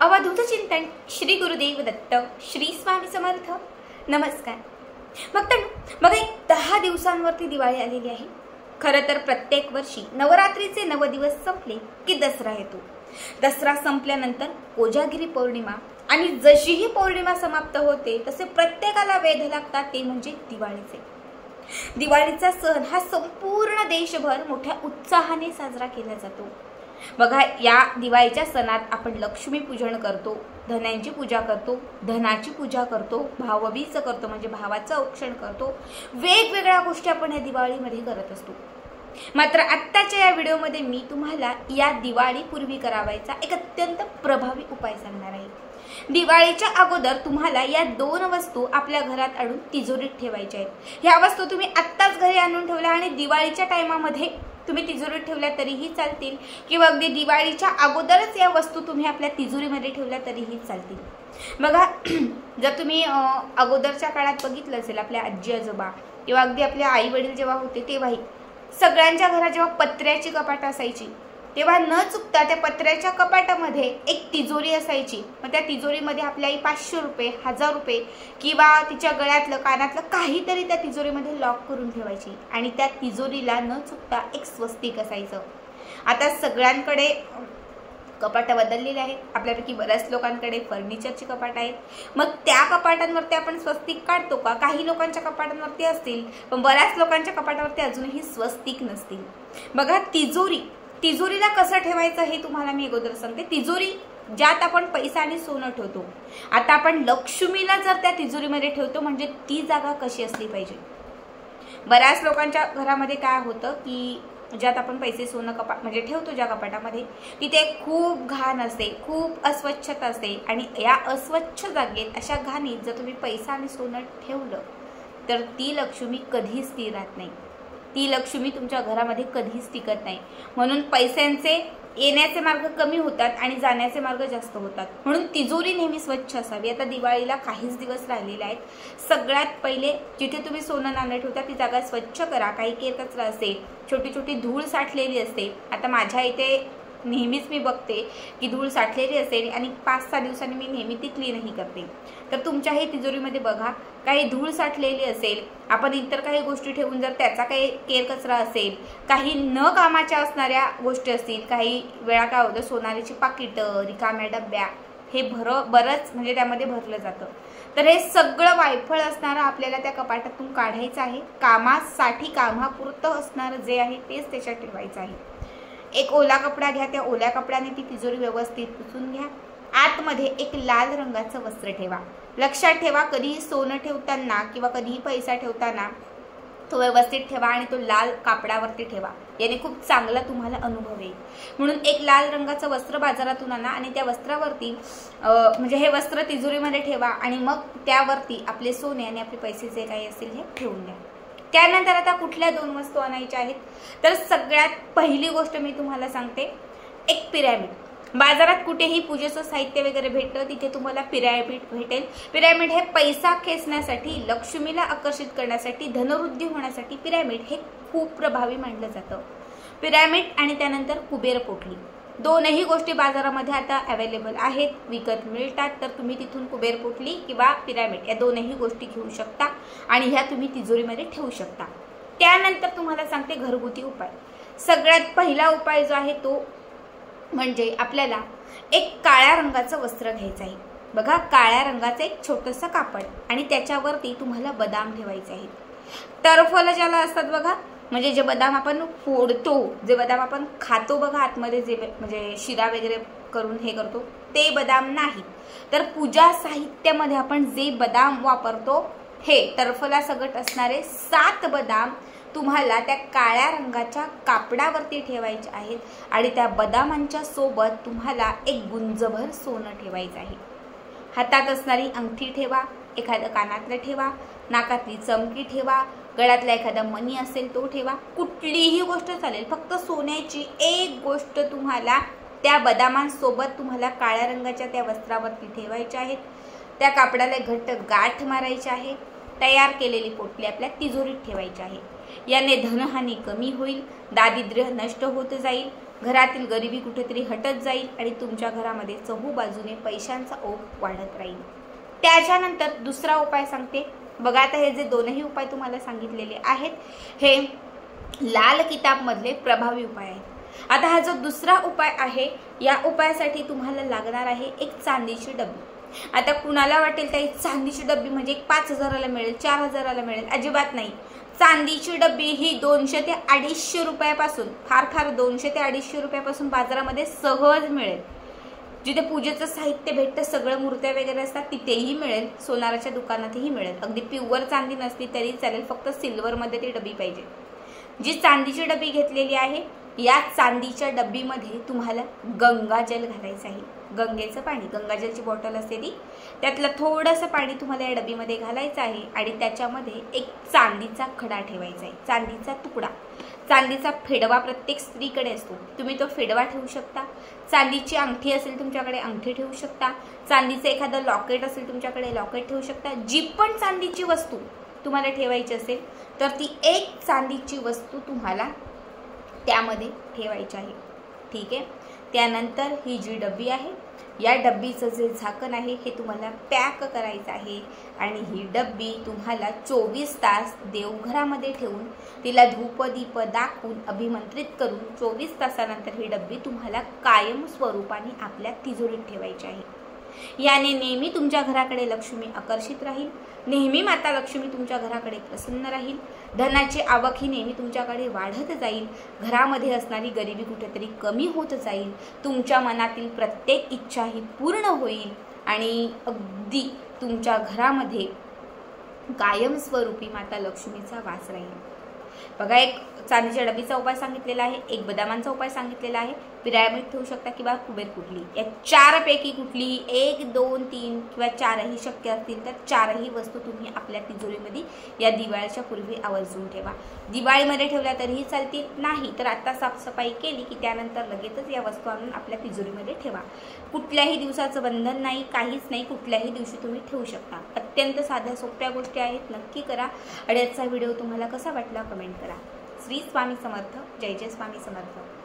अवधूत चिंतन श्री गुरुदेव दत्त श्री स्वामी समर्थ। नमस्कार भक्तांनो, बघा 10 दिवसांवरती दिवाळी आलेली आहे। खरं तर प्रत्येक वर्षी नवरात्रीचे 9 दिवस संपले की दसरा येतो। दसरा संपल्यानंतर कोजागिरी पौर्णिमा आणि जशी ही पौर्णिमा समाप्त होते तसे प्रत्येकाला वेध लागतात, ते म्हणजे दिवाळीचे। दिवाळीचा सण हा संपूर्ण देशभर मोठ्या उत्साहाने साजरा केला जातो। बघा, या दिवाळीच्या सणात आपण लक्ष्मी पूजन करतो, धनांची पूजा करतो, धनाची पूजा करतो, भावबीज करतो म्हणजे भावाचं औक्षण करतो। वेगवेगळ्या गोष्टी आपण या दिवाळीमध्ये करत असतो। मात्र आत्ताच्या या व्हिडिओमध्ये मी तुम्हाला या दिवाळीपूर्वी करावायचा एक अत्यंत प्रभावी उपाय सांगणार आहे। दिवाळीच्या अगोदर तुम्हाला या 2 वस्तू आपल्या घरात आणून तिजोरीत ठेवायच्या आहेत। ह्या वस्तू तुम्ही आत्ताच घरी आणून ठेवल्या आणि दिवाळीच्या टाइमामध्ये तुम्ही तिजोरीत ठेवल्या तरीही चालतील, किंवा अगदी दिवाळीच्या अगोदरच या वस्तू तुम्ही आपल्या तिजोरीमध्ये ठेवल्या तरीही चालतील। बघा, जर तुम्ही अगोदरच्या काळात बघितलं असेल, आपल्या आजी आजोबा किंवा अगदी आपले आई वडील जेव्हा होते तेव्हाही सगळ्यांच्या घरात जेव्हा पत्र्याची कपाट असायची तेव्हा न चुकता त्या पत्र्याच्या कपाटामध्ये एक तिजोरी असायची। मग त्या तिजोरीमध्ये आपल्या आई 500 रुपये, 1000 रुपये किंवा तिच्या गळ्यातलं कानातलं काहीतरी त्या तिजोरीमध्ये लॉक करून ठेवायची आणि त्या तिजोरीला न चुकता एक स्वस्तिक असायचं। आता सगळ्यांकडे कपाट बदललेले आहेत, आपल्यापैकी बऱ्याच लोकांकडे फर्निचरची कपाट आहेत। मग त्या कपाटांवरती आपण स्वस्तिक काढतो का? काही लोकांच्या कपाटांवरती असतील, पण बऱ्याच लोकांच्या कपाटावरती अजूनही स्वस्तिक नसतील। बघा, तिजोरीला कसं ठेवायचं हे तुम्हाला मी अगोदर सांगते। तिजोरी ज्यात आपण पैसा आणि सोनं ठेवतो, आता आपण लक्ष्मीला जर त्या तिजोरीमध्ये ठेवतो म्हणजे ती जागा कशी असली पाहिजे? बऱ्याच लोकांच्या घरामध्ये काय होतं की ज्यात आपण पैसे सोनं कपाट म्हणजे ठेवतो ज्या कपाटामध्ये, तिथे खूप घाण असते, खूप अस्वच्छता असते आणि या अस्वच्छ जागेत अशा घाणीत जर तुम्ही पैसा आणि सोनं ठेवलं तर ती लक्ष्मी कधीच स्थिर राहत नाही, ती लक्ष्मी तुमच्या घरामध्ये कधीच टिकत नाही। म्हणून पैशांचे येण्याचे मार्ग कमी होतात आणि जाण्याचे मार्ग जास्त होतात। म्हणून तिजोरी नेहमी स्वच्छ असावी। आता दिवाळीला काहीच दिवस राहिलेले आहेत। सगळ्यात पहिले जिथे तुम्ही सोनं नाणं ठेवता ती जागा स्वच्छ करा। काही केर कचरा असेल, छोटी छोटी धूळ साठलेली असते, आता माझ्या इथे नेहमीच मी बघते की धूळ साठलेली असेल आणि 5-6 दिवसांनी मी नेहमी ती क्लीनही करते। तर तुमच्याही तिजोरीमध्ये बघा काही धूळ साठलेली असेल, आपण इतर काही गोष्टी ठेवून जर त्याचा काही केर कचरा असेल, काही न कामाच्या असणाऱ्या गोष्टी असतील, काही वेळा काय होतं सोनारीची पाकिटं, रिकाम्या डब्या हे बरंच म्हणजे त्यामध्ये भरलं जातं। तर हे सगळं वायफळ असणारं आपल्याला त्या कपाटातून काढायचं आहे। कामासाठी कामापुरतं असणारं जे आहे तेच त्याच्यात ठेवायचं आहे। एक ओला कपडा घ्या, त्या ओल्या कपड्याने ती तिजोरी व्यवस्थित पुसून घ्या। आतमध्ये एक लाल रंगाचं वस्त्र ठेवा। लक्षात ठेवा, कधीही सोनं ठेवताना किंवा कधीही पैसा ठेवताना तो व्यवस्थित ठेवा आणि तो लाल कापडावरती ठेवा, याने खूप चांगला तुम्हाला अनुभव येईल। म्हणून एक लाल रंगाचं वस्त्र बाजारातून आणा आणि त्या वस्त्रावरती म्हणजे हे वस्त्र तिजोरीमध्ये ठेवा आणि मग त्यावरती आपले सोने आणि आपले पैसे जे काही असतील हे ठेवून द्या। त्यानंतर आता कुठल्या 2 वस्तू आणायच्या आहेत, तर सगळ्यात पहिली गोष्ट मी तुम्हाला सांगते, एक पिरॅमिड। बाजारात कुठेही पूजेचं साहित्य वगैरे भेटतं, तिथे तुम्हाला पिरॅमिड भेटेल। पिरॅमिड हे पैसा खेचण्यासाठी, लक्ष्मीला आकर्षित करण्यासाठी, धनवृद्धी होण्यासाठी पिरॅमिड हे खूप प्रभावी मानलं जातं। पिरॅमिड आणि त्यानंतर कुबेर पोटली, दोनही गोष्टी बाजारामध्ये आता अवेलेबल आहेत, विकत मिळतात। तर तुम्ही तिथून कुबेर पोटली किंवा पिरॅमिड या दोनही गोष्टी घेऊ शकता आणि ह्या तुम्ही तिजोरीमध्ये ठेवू शकता। त्यानंतर तुम्हाला सांगते घरगुती उपाय। सगळ्यात पहिला उपाय जो आहे तो म्हणजे आपल्याला एक काळ्या रंगाचं वस्त्र घ्यायचं आहे। बघा, काळ्या रंगाचं एक छोटंसं कापड आणि त्याच्यावरती तुम्हाला बदाम ठेवायचे आहेत। टरफल ज्याला असतात बघा, म्हणजे जे बदाम आपण फोडतो, जे बदाम आपण खातो बघा, आतमध्ये जे म्हणजे शिरा वगैरे करून हे करतो ते बदाम नाही, तर पूजा साहित्यामध्ये आपण जे बदाम वापरतो हे टरफला सकट असणारे 7 बदाम तुम्हाला त्या काळ्या रंगाच्या कापडावरती ठेवायचे आहेत आणि त्या बदामांच्या सोबत तुम्हाला एक गुंजभर सोनं ठेवायचं आहे। हातात असणारी अंगठी ठेवा, एखादं कानातलं ठेवा, नाकातली चमकी ठेवा, गळ्यातला एखादा मणी असेल तो ठेवा, कुठलीही गोष्ट चालेल, फक्त सोन्याची एक गोष्ट तुम्हाला त्या बदामांसोबत तुम्हाला काळ्या रंगाच्या त्या वस्त्रावरती ठेवायच्या आहेत। त्या कापडाला घट्ट गाठ मारायची आहे। तयार केलेली पोटली आपल्या तिजोरीत ठेवायची आहे। याने धनहानी कमी होईल, दारिद्र्य नष्ट होत जाईल, घरातील गरिबी कुठेतरी हटत जाईल आणि तुमच्या घरामध्ये चहूबाजूने पैशांचा ओघ वाढत राहील. त्याच्यानंतर दुसरा उपाय सांगते बघा. आता हे जे दोनही उपाय तुम्हाला सांगितलेले आहेत हे लाल किताबमधले प्रभावी उपाय आहेत. आता हा जो दुसरा उपाय आहे या उपायासाठी तुम्हाला लागणार आहे एक चांदीची डब्बी. आता कुणाला वाटेल ताई चांदीची डब्बी म्हणजे 5,000ला मिळेल, 4,000ला मिळेल. अजिबात नाही. चांदीची डब्बी ही 200 ते 250 रुपयापासून फार 200 ते 250 रुपयापासून बाजारामध्ये सहज मिळेल. जिथे पूजेचं साहित्य भेटतं, सगळं मूर्त्या वगैरे असतात तिथेही मिळेल, सोनाराच्या दुकानातही मिळेल. अगदी प्युअर चांदी नसली तरी चालेल, फक्त सिल्वरमध्ये ती डबी पाहिजे. जी चांदीची डबी घेतलेली आहे या चांदीच्या डब्बीमध्ये तुम्हाला गंगाजल घालायचं आहे. गंगेचं पाणी, गंगाजलची बॉटल असते ती, त्यातलं थोडंसं पाणी तुम्हाला या डबीमध्ये घालायचं आहे आणि त्याच्यामध्ये एक चांदीचा खडा ठेवायचा आहे, चांदीचा तुकडा. चांदीचा फेडवा प्रत्येक स्त्रीकडे असतो, तुम्ही तो फेडवा ठेवू शकता. चांदीची अंगठी असेल तुमच्याकडे अंगठी ठेवू शकता. चांदीचं एखादं लॉकेट असेल तुमच्याकडे लॉकेट ठेवू शकता. जी पण चांदीची वस्तू तुम्हाला ठेवायची असेल तर ती एक चांदीची वस्तू तुम्हाला त्यामध्ये ठेवायची आहे. ठीक आहे. त्यानंतर ही जी डब्बी आहे या डब्बीचं जे झाकण आहे हे तुम्हाला पॅक करायचं आहे आणि ही डब्बी तुम्हाला 24 तास देवघरामध्ये ठेवून तिला धूपदीप दाखवून अभिमंत्रित करून 24 तासानंतर ही डब्बी तुम्हाला कायम स्वरूपाने आपल्या तिजोरीत ठेवायची आहे. याने नेहमी तुमच्या घराकडे लक्ष्मी आकर्षित राहील, नेहमी माता लक्ष्मी तुमच्या घराकडे प्रसन्न राहील, धनाची आवक ही नेहमी तुमच्याकडे वाढत जाईल, घरामध्ये असणारी गरिबी कुठेतरी कमी होत जाईल, तुमच्या मनातील प्रत्येक इच्छा ही पूर्ण होईल आणि अगदी तुमच्या घरामध्ये कायमस्वरूपी माता लक्ष्मीचा वास राहील. बघा, एक चांदीच्या डबीचा उपाय सांगितलेला आहे, एक बदामांचा उपाय सांगितलेला आहे, पिरामिड ठेवू शकता किंवा कुबेर कुठली. या चारपैकी कुठलीही 1, 2, 3 किंवा 4ही शक्य असतील तर 4ही वस्तू तुम्ही आपल्या तिजोरीमध्ये या दिवाळीच्या पूर्वी आवर्जून ठेवा. दिवाळीमध्ये ठेवल्या तरीही चालतील, नाही तर आता साफसफाई केली की त्यानंतर लगेचच या वस्तू आणून आपल्या तिजोरीमध्ये ठेवा. कुठल्याही दिवसाचं बंधन नाही, काहीच नाही, कुठल्याही दिवशी तुम्ही ठेवू शकता. अत्यंत साध्या सोप्या गोष्टी आहेत, नक्की करा. आणि आजचा व्हिडिओ तुम्हाला कसा वाटला कमेंट करा. श्री स्वामी समर्थ. जय जय स्वामी समर्थ.